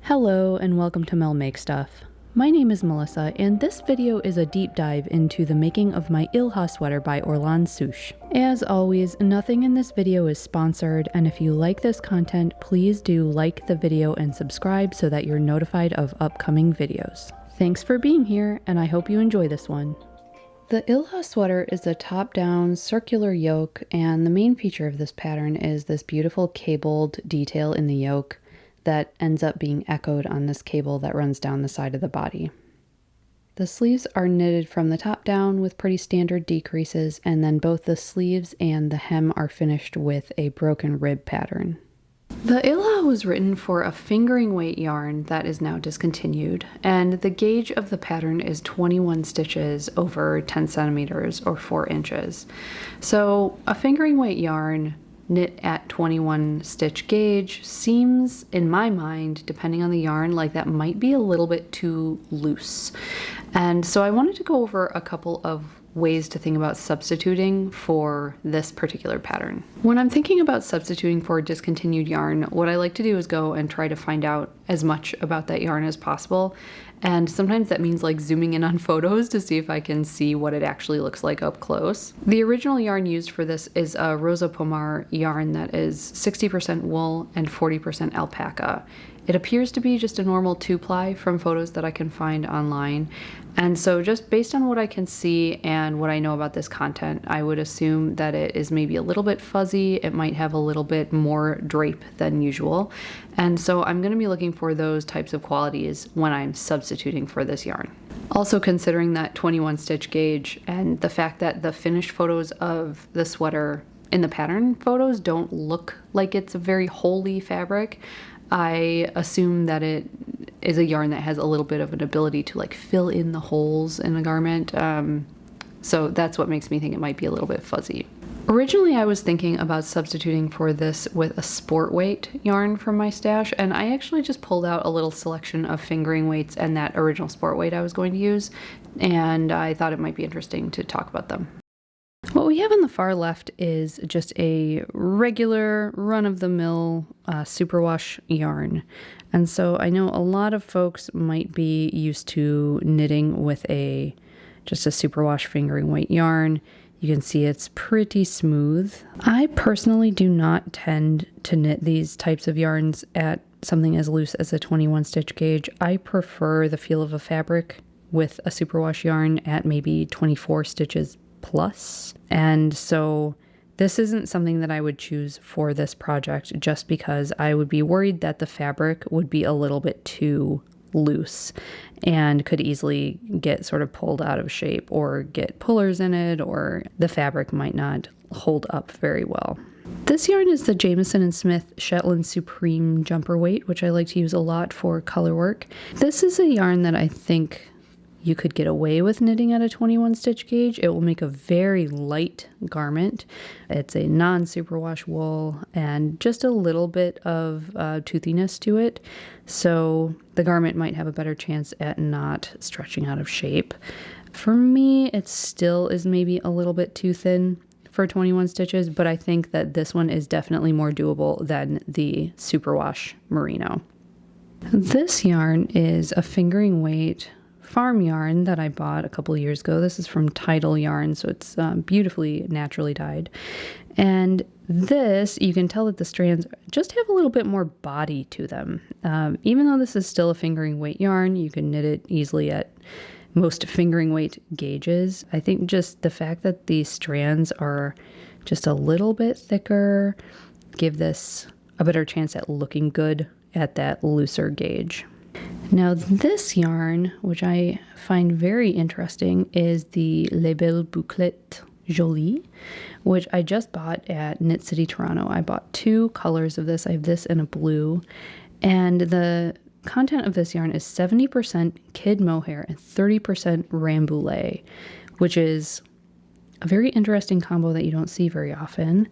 Hello and welcome to Mel Make Stuff. My name is Melissa and this video is a deep dive into the making of my Ilha sweater by Orlane Sucche. As always, nothing in this video is sponsored, and if you like this content, please do like the video and subscribe so that you're notified of upcoming videos. Thanks for being here and I hope you enjoy this one. The Ilha sweater is a top-down circular yoke, and the main feature of this pattern is this beautiful cabled detail in the yoke that ends up being echoed on this cable that runs down the side of the body. The sleeves are knitted from the top down with pretty standard decreases, and then both the sleeves and the hem are finished with a broken rib pattern. The Ilha was written for a fingering weight yarn that is now discontinued, and the gauge of the pattern is 21 stitches over 10 centimeters or 4 inches. So a fingering weight yarn knit at 21 stitch gauge seems, in my mind, depending on the yarn, like that might be a little bit too loose. And so I wanted to go over a couple of ways to think about substituting for this particular pattern. When I'm thinking about substituting for discontinued yarn, what I like to do is go and try to find out as much about that yarn as possible. And sometimes that means like zooming in on photos to see if I can see what it actually looks like up close. The original yarn used for this is a Rosa Pomar yarn that is 60% wool and 40% alpaca. It appears to be just a normal 2-ply from photos that I can find online. And so just based on what I can see and what I know about this content, I would assume that it is maybe a little bit fuzzy. It might have a little bit more drape than usual. And so I'm going to be looking for those types of qualities when I'm substituting for this yarn. Also considering that 21 stitch gauge and the fact that the finished photos of the sweater in the pattern photos don't look like it's a very holey fabric, I assume that it is a yarn that has a little bit of an ability to like fill in the holes in the garment. So that's what makes me think it might be a little bit fuzzy. Originally, I was thinking about substituting for this with a sport weight yarn from my stash, and I actually just pulled out a little selection of fingering weights and that original sport weight I was going to use, and I thought it might be interesting to talk about them. What we have on the far left is just a regular run-of-the-mill superwash yarn. And so I know a lot of folks might be used to knitting with just a superwash fingering weight yarn. You can see it's pretty smooth. I personally do not tend to knit these types of yarns at something as loose as a 21 stitch gauge. I prefer the feel of a fabric with a superwash yarn at maybe 24 stitches plus. And so this isn't something that I would choose for this project just because I would be worried that the fabric would be a little bit too loose and could easily get sort of pulled out of shape or get pullers in it, or the fabric might not hold up very well. This yarn is the Jamieson & Smith Shetland Supreme Jumper Weight, which I like to use a lot for color work. This is a yarn that I think you could get away with knitting at a 21 stitch gauge. It will make a very light garment. It's a non-superwash wool and just a little bit of toothiness to it. So the garment might have a better chance at not stretching out of shape. For me, it still is maybe a little bit too thin for 21 stitches, but I think that this one is definitely more doable than the superwash merino. This yarn is a fingering weight farm yarn that I bought a couple of years ago. This is from Tidal Yarn, so it's beautifully naturally dyed. And this, you can tell that the strands just have a little bit more body to them. Even though this is still a fingering weight yarn, you can knit it easily at most fingering weight gauges. I think just the fact that these strands are just a little bit thicker give this a better chance at looking good at that looser gauge. Now this yarn, which I find very interesting, is the Belles Bouclettes Jolie, which I just bought at Knit City Toronto. I bought 2 colors of this. I have this in a blue, and the content of this yarn is 70% kid mohair and 30% rambouillet, which is a very interesting combo that you don't see very often.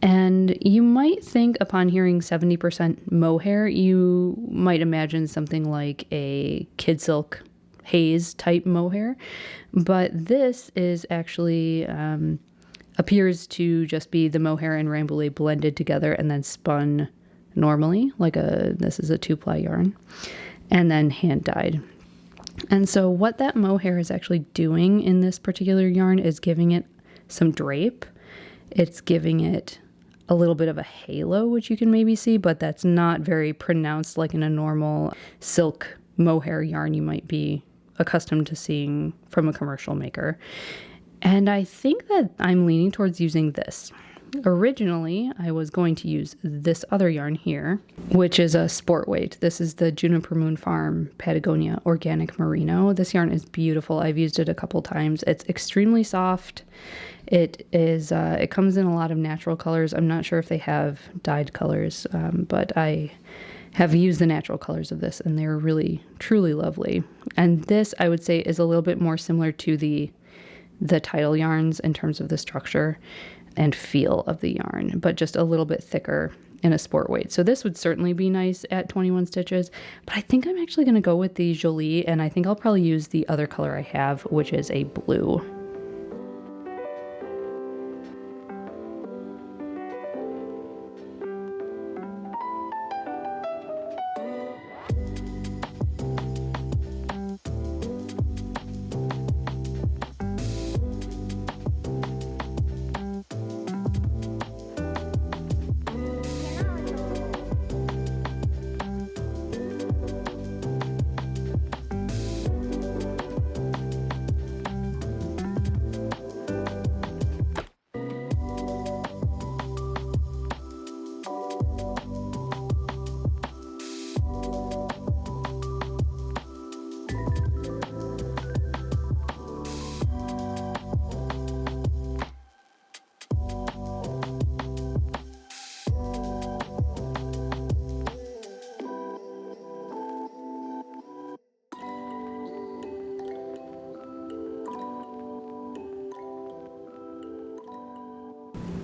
And you might think upon hearing 70% mohair, you might imagine something like a kid silk haze type mohair, but this is actually appears to just be the mohair and rambouillet blended together and then spun normally, this is a 2-ply yarn, and then hand dyed. And so what that mohair is actually doing in this particular yarn is giving it some drape. It's giving it a little bit of a halo, which you can maybe see, but that's not very pronounced like in a normal silk mohair yarn you might be accustomed to seeing from a commercial maker. And I think that I'm leaning towards using this. Originally, I was going to use this other yarn here, which is a sport weight. This is the Juniper Moon Farm Patagonia Organic Merino. This yarn is beautiful. I've used it a couple times. It's extremely soft. It comes in a lot of natural colors. I'm not sure if they have dyed colors, but I have used the natural colors of this, and they're really, truly lovely. And this, I would say, is a little bit more similar to the tidal yarns in terms of the structure and feel of the yarn, but just a little bit thicker in a sport weight. So this would certainly be nice at 21 stitches, but I think I'm actually going to go with the Jolie, and I think I'll probably use the other color I have, which is a blue.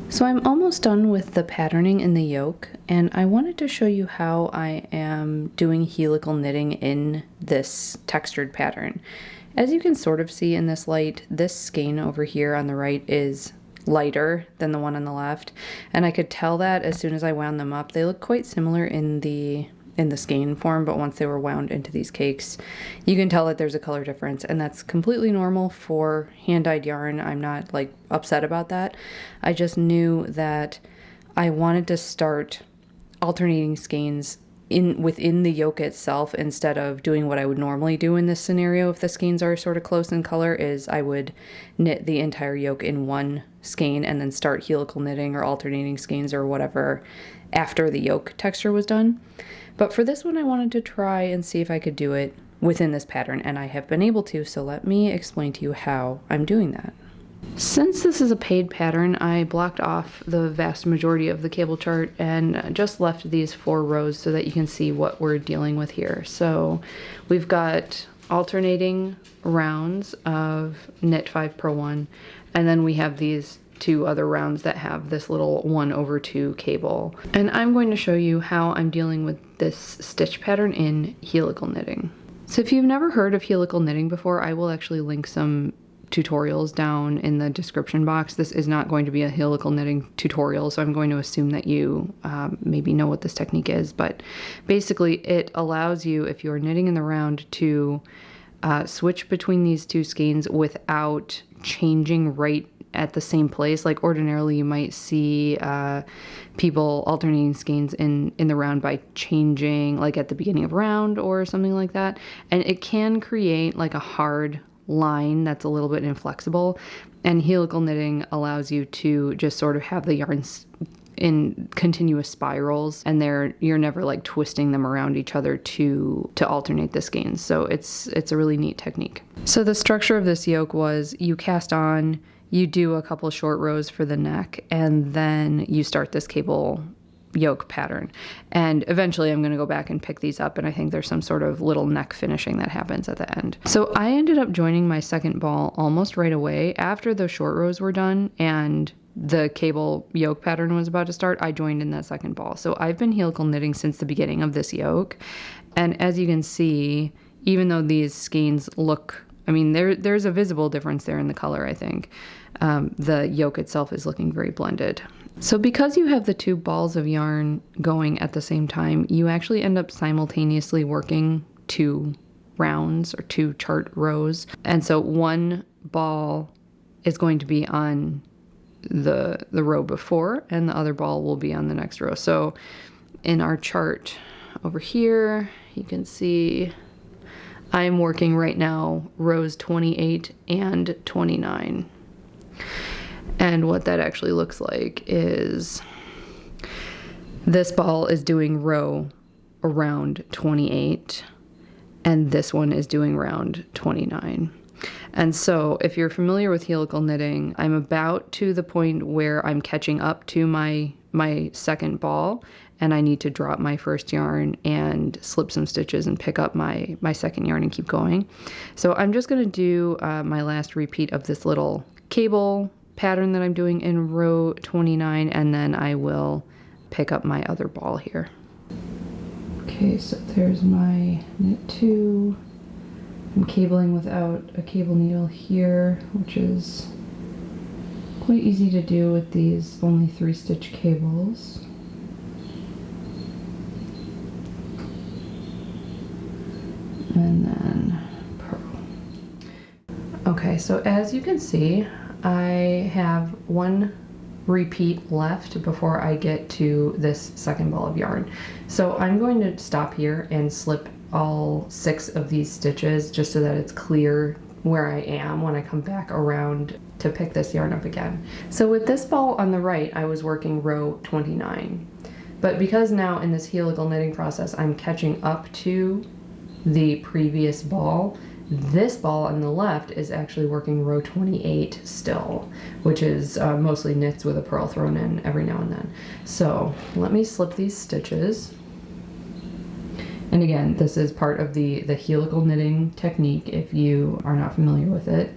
So I'm almost done with the patterning in the yoke, and I wanted to show you how I am doing helical knitting in this textured pattern. As you can sort of see in this light, this skein over here on the right is lighter than the one on the left, and I could tell that as soon as I wound them up. They look quite similar in the skein form, but once they were wound into these cakes, you can tell that there's a color difference, and that's completely normal for hand-dyed yarn. I'm not like upset about that. I just knew that I wanted to start alternating skeins within the yoke itself instead of doing what I would normally do in this scenario. If the skeins are sort of close in color, is I would knit the entire yoke in one skein and then start helical knitting or alternating skeins or whatever after the yoke texture was done. But for this one, I wanted to try and see if I could do it within this pattern, and I have been able to, so let me explain to you how I'm doing that. Since this is a paid pattern, I blocked off the vast majority of the cable chart and just left these 4 rows so that you can see what we're dealing with here. So we've got alternating rounds of knit 5 per 1, and then we have these 2 other rounds that have this little 1/2 cable. And I'm going to show you how I'm dealing with this stitch pattern in helical knitting. So if you've never heard of helical knitting before, I will actually link some tutorials down in the description box. This is not going to be a helical knitting tutorial, so I'm going to assume that you maybe know what this technique is, but basically it allows you, if you're knitting in the round, to switch between these 2 skeins without changing right at the same place. Like ordinarily you might see people alternating skeins in the round by changing like at the beginning of round or something like that, and it can create like a hard line that's a little bit inflexible, and helical knitting allows you to just sort of have the yarns in continuous spirals, and you're never like twisting them around each other to alternate the skeins. So it's a really neat technique. So the structure of this yoke was you cast on, you do a couple short rows for the neck, and then you start this cable yoke pattern. And eventually I'm going to go back and pick these up, and I think there's some sort of little neck finishing that happens at the end. So I ended up joining my second ball almost right away after the short rows were done and the cable yoke pattern was about to start. I joined in that second ball. So I've been helical knitting since the beginning of this yoke, and as you can see, even though these skeins look, I mean, there's a visible difference there in the color, I think. The yoke itself is looking very blended. So because you have the two balls of yarn going at the same time, you actually end up simultaneously working two rounds or two chart rows. And so one ball is going to be on the row before, and the other ball will be on the next row. So in our chart over here, you can see I'm working right now rows 28 and 29. And what that actually looks like is this ball is doing row around 28, and this one is doing round 29. And so if you're familiar with helical knitting, I'm about to the point where I'm catching up to my second ball, and I need to drop my first yarn and slip some stitches and pick up my second yarn and keep going. So I'm just going to do my last repeat of this little cable pattern that I'm doing in row 29, and then I will pick up my other ball here. Okay, so there's my knit 2. I'm cabling without a cable needle here, which is quite easy to do with these only 3-stitch cables. And then purl. Okay, so as you can see, I have one repeat left before I get to this second ball of yarn. So I'm going to stop here and slip all 6 of these stitches just so that it's clear where I am when I come back around to pick this yarn up again. So with this ball on the right, I was working row 29. But because now in this helical knitting process, I'm catching up to the previous ball, this ball on the left is actually working row 28 still, which is mostly knits with a purl thrown in every now and then. So let me slip these stitches. And again, this is part of the helical knitting technique if you are not familiar with it.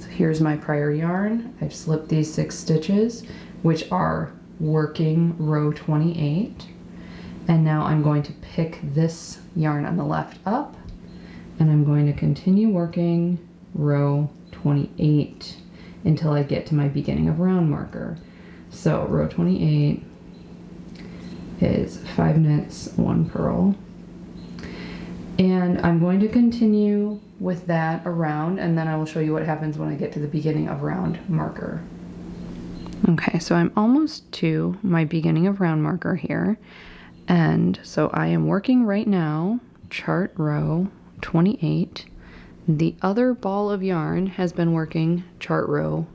So here's my prior yarn. I've slipped these 6 stitches, which are working row 28. And now I'm going to pick this yarn on the left up, and I'm going to continue working row 28 until I get to my beginning of round marker. So row 28 is 5 knits, 1 purl. And I'm going to continue with that around, and then I will show you what happens when I get to the beginning of round marker. Okay, so I'm almost to my beginning of round marker here. And so I am working right now, chart row 28. The other ball of yarn has been working chart row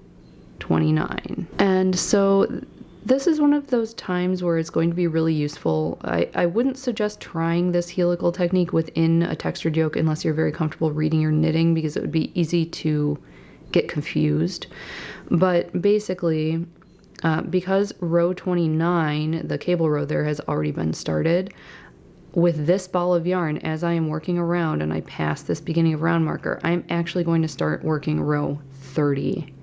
29. And so this is one of those times where it's going to be really useful. I wouldn't suggest trying this helical technique within a textured yoke unless you're very comfortable reading your knitting, because it would be easy to get confused. But basically, because row 29, the cable row there, has already been started, with this ball of yarn, as I am working around and I pass this beginning of round marker, I'm actually going to start working row 30.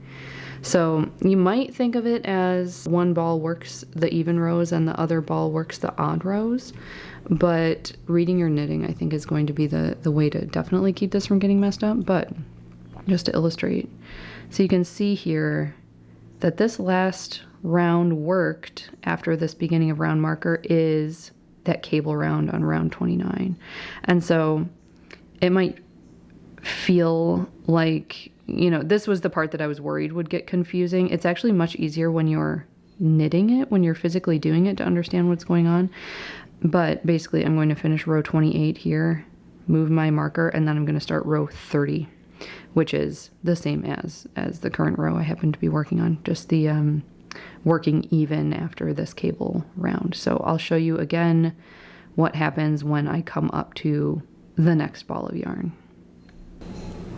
So you might think of it as one ball works the even rows and the other ball works the odd rows, but reading your knitting, I think, is going to be the way to definitely keep this from getting messed up. But just to illustrate, so you can see here that this last round worked after this beginning of round marker is that cable round on round 29. And so it might feel like, you know, this was the part that I was worried would get confusing. It's actually much easier when you're knitting it, when you're physically doing it, to understand what's going on. But basically I'm going to finish row 28 here, move my marker, and then I'm going to start row 30, which is the same as the current row I happen to be working on, just the working even after this cable round. So I'll show you again what happens when I come up to the next ball of yarn.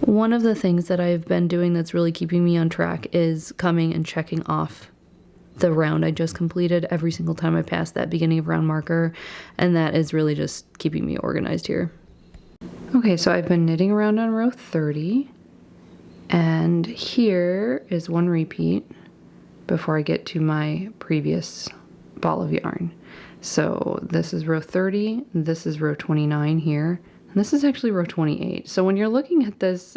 One of the things that I've been doing that's really keeping me on track is coming and checking off the round I just completed every single time I pass that beginning of round marker, and that is really just keeping me organized here. Okay, so I've been knitting around on row 30, and here is one repeat before I get to my previous ball of yarn. So this is row 30, this is row 29 here, and this is actually row 28. So when you're looking at this,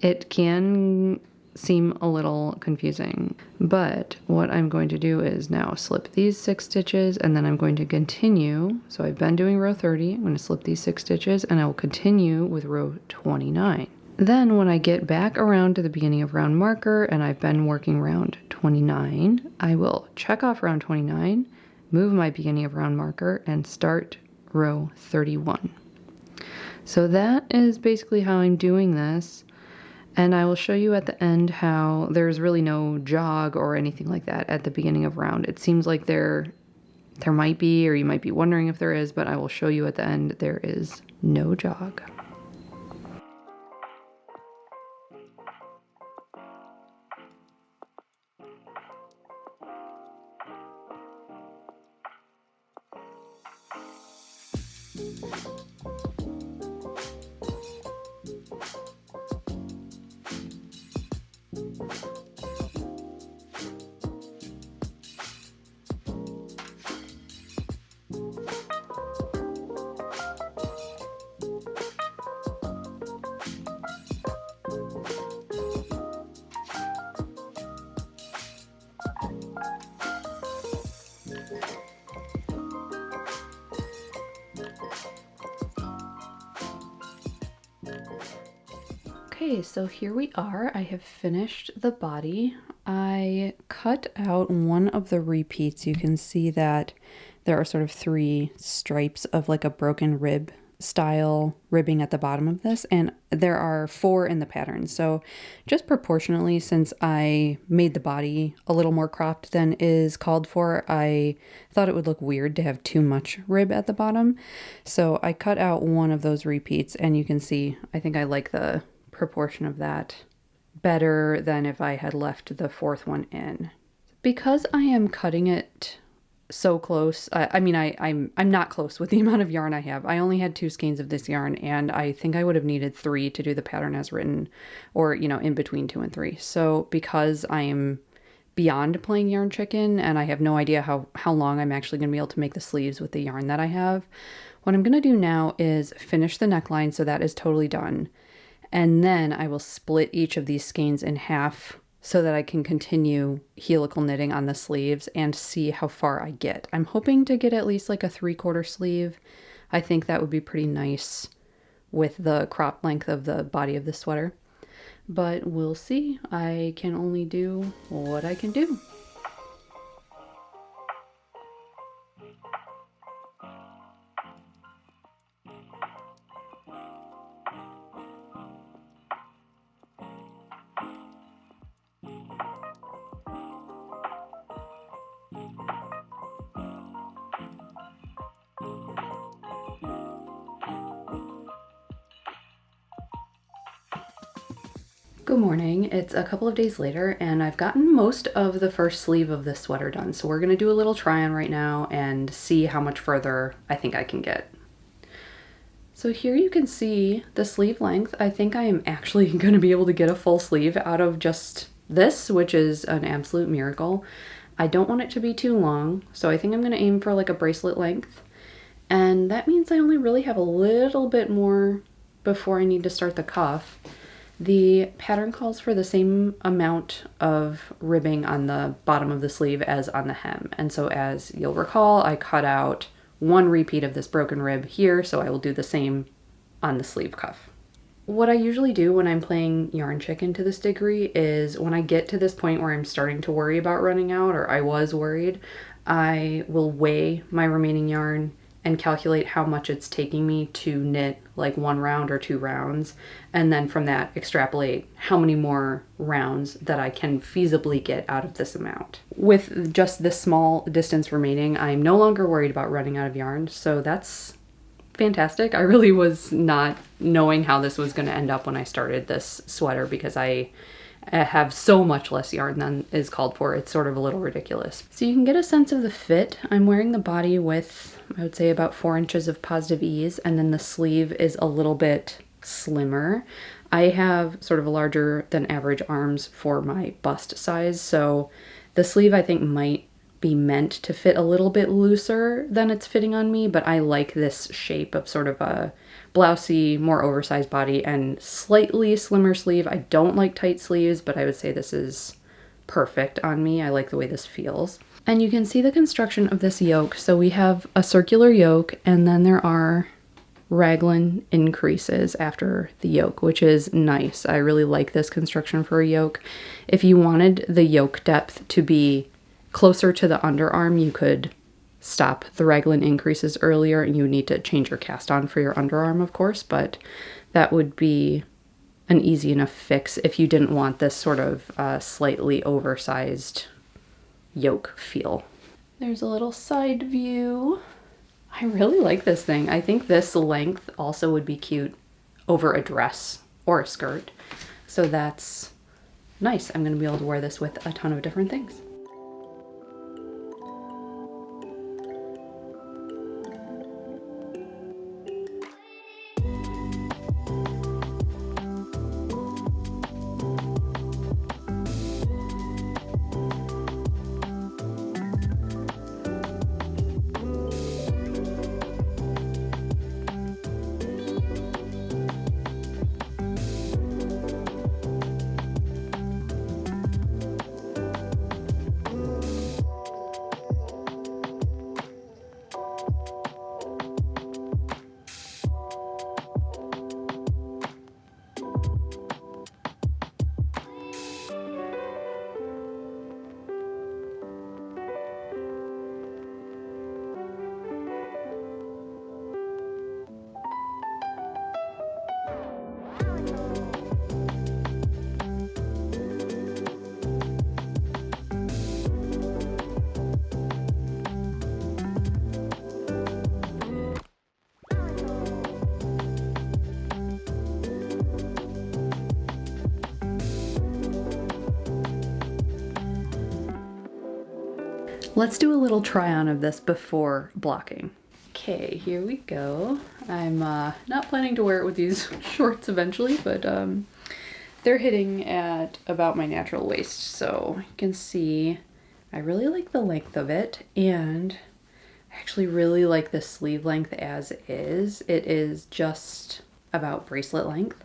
it can seem a little confusing, but what I'm going to do is now slip these 6 stitches, and then I'm going to continue. So I've been doing row 30, I'm going to slip these 6 stitches, and I will continue with row 29. Then when I get back around to the beginning of round marker, and I've been working round 29, I will check off round 29, move my beginning of round marker, and start row 31. So that is basically how I'm doing this. And I will show you at the end how there's really no jog or anything like that at the beginning of round. It seems like there might be, or you might be wondering if there is, but I will show you at the end there is no jog. Okay, so here we are. I have finished the body. I cut out one of the repeats. You can see that there are sort of 3 stripes of like a broken rib style ribbing at the bottom of this, and there are 4 in the pattern. So just proportionally, since I made the body a little more cropped than is called for, I thought it would look weird to have too much rib at the bottom. So I cut out one of those repeats, and you can see, I think I like the proportion of that better than if I had left the 4th one in. Because I am cutting it so close, I'm not close with the amount of yarn I have. I only had 2 skeins of this yarn, and I think I would have needed 3 to do the pattern as written, or in between 2 and 3. So because I am beyond playing yarn chicken and I have no idea how long I'm actually going to be able to make the sleeves with the yarn that I have, what I'm going to do now is finish the neckline, so that is totally done. And then I will split each of these skeins in half so that I can continue helical knitting on the sleeves and see how far I get. I'm hoping to get at least like a 3/4 sleeve. I think that would be pretty nice with the crop length of the body of the sweater. But we'll see. I can only do what I can do. Good morning. It's a couple of days later, and I've gotten most of the first sleeve of this sweater done. So we're going to do a little try on right now and see how much further I think I can get. So here you can see the sleeve length. I think I am actually going to be able to get a full sleeve out of just this, which is an absolute miracle. I don't want it to be too long, so I think I'm going to aim for like a bracelet length. And that means I only really have a little bit more before I need to start the cuff. The pattern calls for the same amount of ribbing on the bottom of the sleeve as on the hem. And so as you'll recall, I cut out 1 repeat of this broken rib here, so I will do the same on the sleeve cuff. What I usually do when I'm playing yarn chicken to this degree is when I get to this point where I'm starting to worry about running out, or I was worried, I will weigh my remaining yarn and calculate how much it's taking me to knit like 1 round or 2 rounds, and then from that extrapolate how many more rounds that I can feasibly get out of this amount. With just this small distance remaining, I'm no longer worried about running out of yarn, so that's fantastic. I really was not knowing how this was going to end up when I started this sweater, because I have so much less yarn than is called for. It's sort of a little ridiculous. So you can get a sense of the fit. I'm wearing the body with, I would say, about 4 inches of positive ease, and then the sleeve is a little bit slimmer. I have sort of a larger than average arms for my bust size, so the sleeve I think might be meant to fit a little bit looser than it's fitting on me, but I like this shape of sort of a blousey, more oversized body and slightly slimmer sleeve. I don't like tight sleeves, but I would say this is perfect on me. I like the way this feels. And you can see the construction of this yoke. So we have a circular yoke, and then there are raglan increases after the yoke, which is nice. I really like this construction for a yoke. If you wanted the yoke depth to be closer to the underarm, you could stop the raglan increases earlier, and you would need to change your cast on for your underarm, of course, but that would be an easy enough fix if you didn't want this sort of slightly oversized yoke feel. There's a little side view. I really like this thing. I think this length also would be cute over a dress or a skirt. So that's nice. I'm going to be able to wear this with a ton of different things. Let's do a little try on of this before blocking. Okay, here we go. I'm not planning to wear it with these shorts eventually, but they're hitting at about my natural waist. So you can see I really like the length of it, and I actually really like the sleeve length as is. It is just about bracelet length.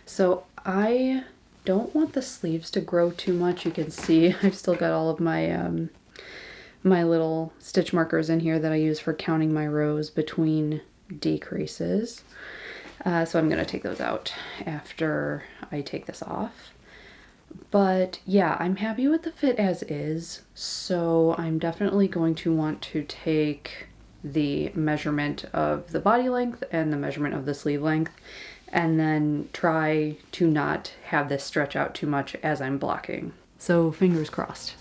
So I don't want the sleeves to grow too much. You can see I've still got all of my my little stitch markers in here that I use for counting my rows between decreases. So I'm gonna take those out after I take this off. But yeah, I'm happy with the fit as is. So I'm definitely going to want to take the measurement of the body length and the measurement of the sleeve length, and then try to not have this stretch out too much as I'm blocking. So fingers crossed.